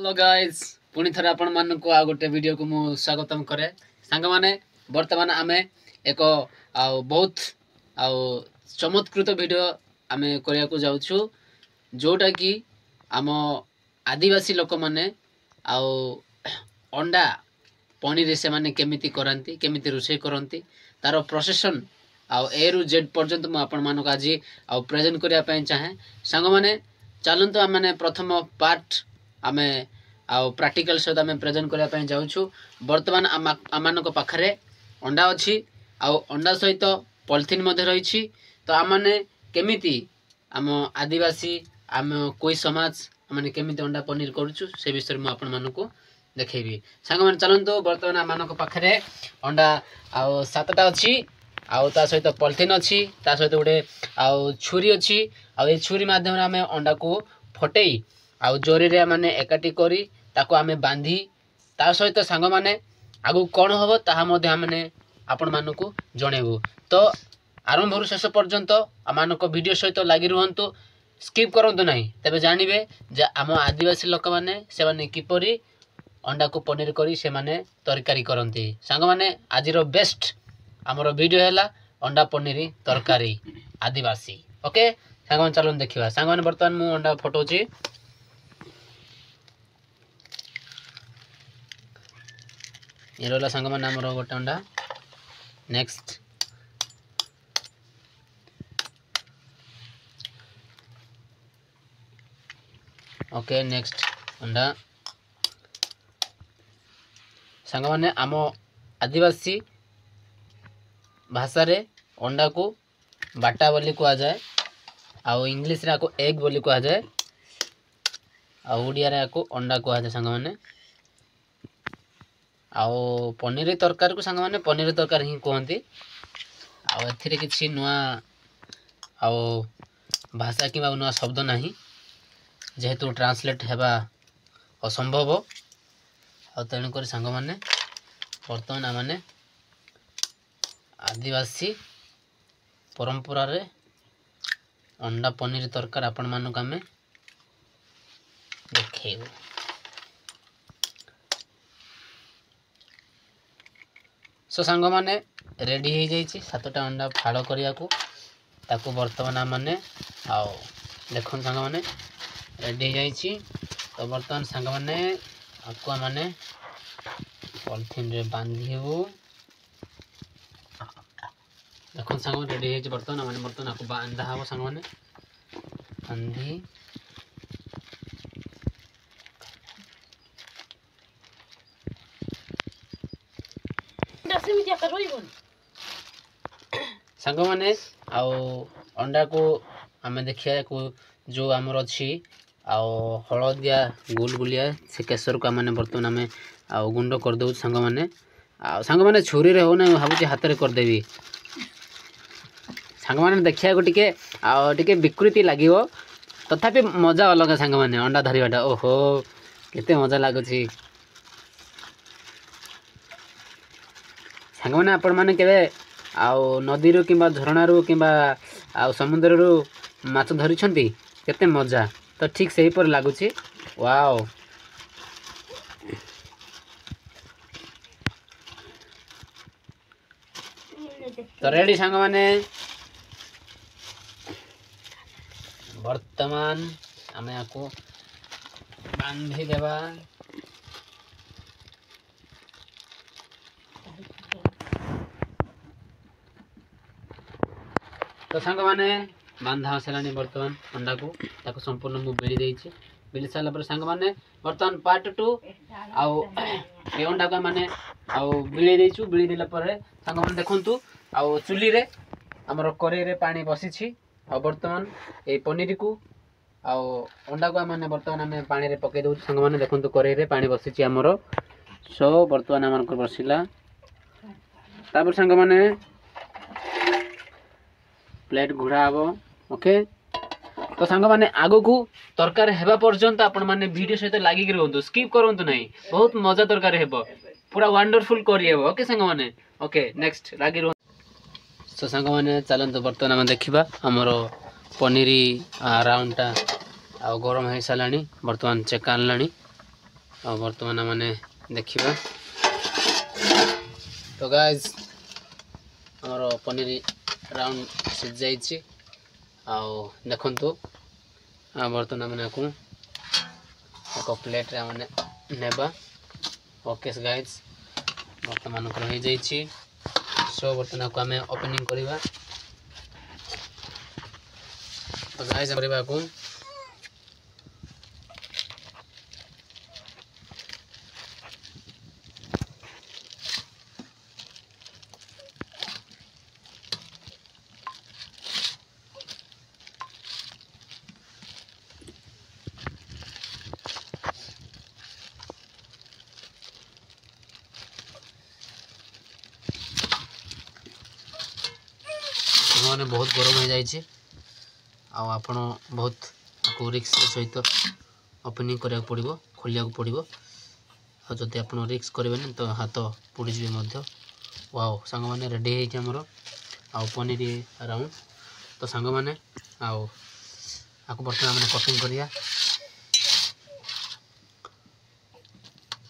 Hello guys पुणी थरे आपण मान को आ गोटे वीडियो को मु स्वागतम करे सांग माने वर्तमान आमे एक बहुत चमत्कृत वीडियो आमे करिया को जाउछु जोटा कि आम आदिवासी लोक माने अंडा पनीर से माने केमिति करंती केमिति रोषे करंती तार प्रोसेसन ए रु जेड पर्यंत मु आपण मानक आज प्रेजेंट करिया पय चाहे सांग माने चलंतु आम माने प्रथम पार्ट आमे प्रैक्टिकल सहित आम प्रेजेंट करने जाऊँ बर्तमान आम पाखे अंडा अच्छी अंडा सहित पॉलिथीन रही तो आम मैंने केमिति आम आदिवासी आम कोई समाज आम केमिति अंडा पनीर करुचु से विषय में आपण मानक देखी सांग मैंने चलतु बर्तमान आम पाखे अंडा 7टा अच्छी ता सहित पॉलिथीन अच्छी ता सहित गोटे छुरी अच्छी ये छुरी मध्यम आम अंडा को फटई जोरी रे माने एकाठी करी ताको आमे बांधी ता सहित सांग माने आगु कौन हम ताहा मध्य आमने आपण मानकु जणेबु तो आरंभ रु शेष पर्यंत आमानक वीडियो सहित लागि रुहंतु स्किप करंतु नाही तबे जानिबे जे आम आदिवासी लोक माने से माने किपरि अंडा को पनीर करी से माने तरकारी करंती सांग माने आजिरो बेस्ट हमरो वीडियो हैला अंडा पनीर तरकारी आदिवासी ओके सांग माने चलन देखिबा सांग माने वर्तमान मु अंडा फटोची ये रहा सांग मैंने आमर गोटे अंडा नेक्स्ट ओके नेक्स्ट अंडा सांग मैंने आम आदिवासी भाषा रे अंडा को बाटा बोली कह जाए आउ इंग्लिश रे को एग बोली कह जाए आउ ओडिया रे को अंडा कह जाए सांग मैंने आउ पनीर तरकारी को सांग माने पनीर तरकारी ही कहती आउ किसी नुआ आउ भाषा कि नुआ शब्द नहीं जेहेतु ट्रांसलेट हेबा असंभव तेणुक सांग माने बर्तमान आमने आदिवासी परंपरा रे अंडा पनीर तरकारी आपण मानक आमे देखेबो सो सांग माने रेडी हो जाइए 7टा अंडा फाड़ करने को ताकू बर्तमान मैंने देख सांग माने रेडी हो जाइए तो बर्तमान सांग माने आपको मैंने पॉलिथीन रे बांधीबू देख सांग रेडी हो बर्तमान मैंने बर्तमान आपको बांधा हम सांग माने बांधी सांग माने अंडा को आम देखिया को जो आमर अच्छी हलदिया गुलगुलिया से केसर को आम बर्तमान आम गुंड करदे सांग माने छुरी रे हो ना भावुँ हाथ में करदेवी सांग माने देखिया को टिके विकृति लगे तथापि मजा अलग सांग माने अंडा धरवाटा ओहो केते मजा लगुच सांग माने आपण माने केबे नदी रो किंबा झरणा रो किंबा समुद्र रो माछ धरी छंती केते मजा तो ठीक सही पर लागुची वाओ तो रेडी सांग माने वर्तमान आमे आको बांधी देबा तो सांग माने बांधा आसलानी बर्तमान अंडा को ताको संपूर्ण मु बेली देइछि बेली साला पर सांग माने बर्तमान पार्ट 2 ए अंडा को माने बिले देइछु बिली देला पर सांग माने देखंतु चुली रे हमर करेई रे पानी बसिछि बर्तमान ए पनीर को अंडा को माने बर्तमान हमें पानी रे पके दउ सांग माने देखंतु करेई रे पानी बसिछि हमर सो बर्तमान हमर को बसिला तापर सांग माने प्लेट घुड़ा हम ओके तो सांग माने आगो को तरकारी हेबा पर्यंत आपण माने वीडियो सहित लागिक रहंतु स्किप करंतु नहीं बहुत मजा तरकारी हेबो पूरा वंडरफुल करी हेबो ओके सांग माने ओके नेक्स्ट लागी रह सो सांग माने चलंतु बर्तमान हम देखिबा हमरो पनीर राउंडटा गरम हो साराणी बर्तमान चेक आनलाणी आ बर्तमान माने देखिबा। तो गाइस हमर पनीर राउंड सिझ जाइछि आ देखंतु आ बर्तमान माने को एक प्लेट रे माने नेबा। ओके गाइस बर्तमान को हो जाइछि। सो बर्तमान को हमें ओपनिंग करिबा। तो गाइस करबा को माने बहुत गरम हो जाइए आपण बहुत आपको रिक्स सहित ओपनिंग करा पड़ो खोलिया पड़ो। जदि आप रिक्स करेंगे तो हाथ पोड़ीजे। वाओ सांग मैंने रेडी होमर आउ पनीर राउंड। तो सांग मैंने आपको बर्तमान मैंने कटिंग करिया।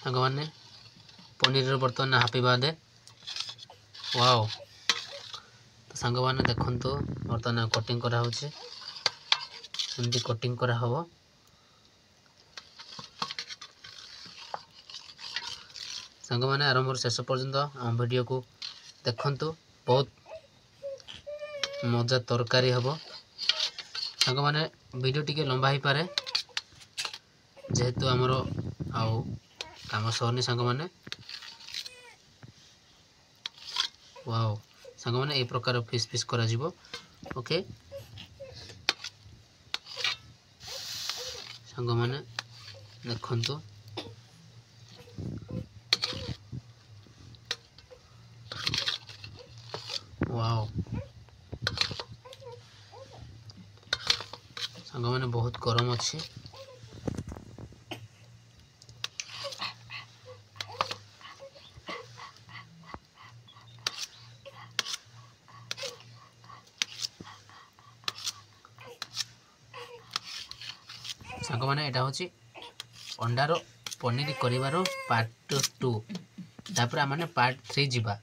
सांग मैंने पनीर बर्तमान हैप्पी बर्थडे। वाओ तो सांग मैंने देखंतु बर्तमान कटिंग करा होचे एमती कटिंग करा हबो। सांग मैंने आरंभ शेष पर्यंत आम वीडियो को देखंतु बहुत मजा तरकारी हबो। सांग मैंने वीडियो टिके लंबा ही पारे जेहेतु आमर आउ काम सरनी सांग मैंने। वाओ सांग मैंने ए प्रकार फिश फिश करा जिवो। ओके सांग मैंने देखंतु वाओ सांग मैंने बहुत गरम अच्छी। सांग मैंने एटा होची अंडार पनीर करिवारो पार्ट 2 तापर आमने पार्ट 3 जीवा।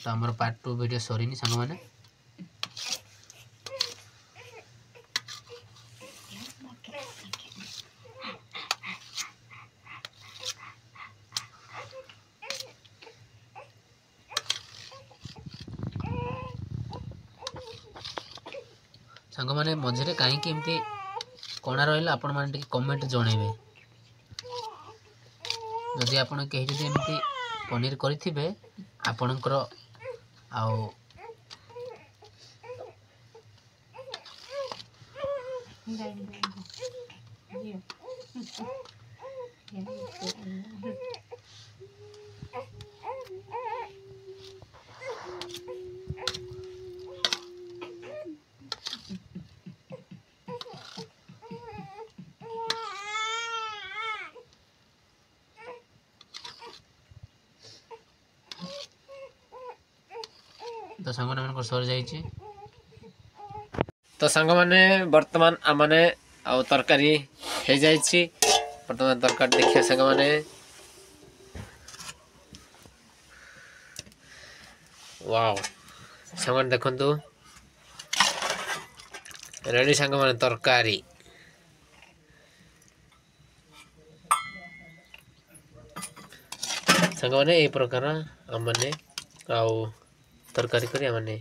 तो हमर पार्ट 2 वीडियो सरीनी सांग मैंने। सांग मैंने मझे कहीं एमती कणा रहा आपण मैंने कमेंट जनइबे। जदि आपण कहीं जदि एमती पनीर करिथिबे आपणकर आउ तो सांग मैंने सर जाइए। तो सांग मैंने बर्तमान आमने आउ तरकारी हो जाइए। बर्तमान तरकारी देखिए सांग मैंने। वाओ सांग मैंने देखंतु रेडी सांग मैंने तरकारी। सांग मैंने ए प्रकार आम मैंने आउ तरकारी करी आमने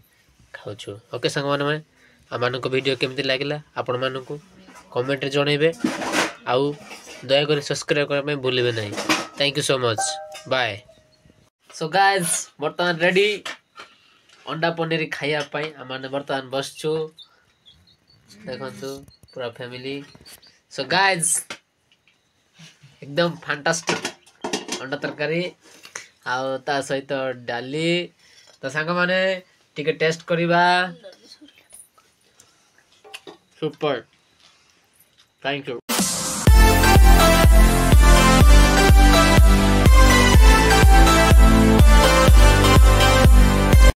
खाऊछु। ओके सांग मैंने आम वीडियो केमती लगिला आपण मानकु कमेंट जनइबे आउ दया कर सब्सक्राइब करने भूलिबे नहीं। Thank you so much bye. So guys बर्तमान रेडी अंडा पनीर खाइया पाई आमने बर्तमान बसछु देखंतु पूरा फैमिली। सो गाइस एकदम फैंटास्टिक अंडा तरकारी आउ ता सहित डाली। तो सांग माने टिके टेस्ट करिबा। Super thank you.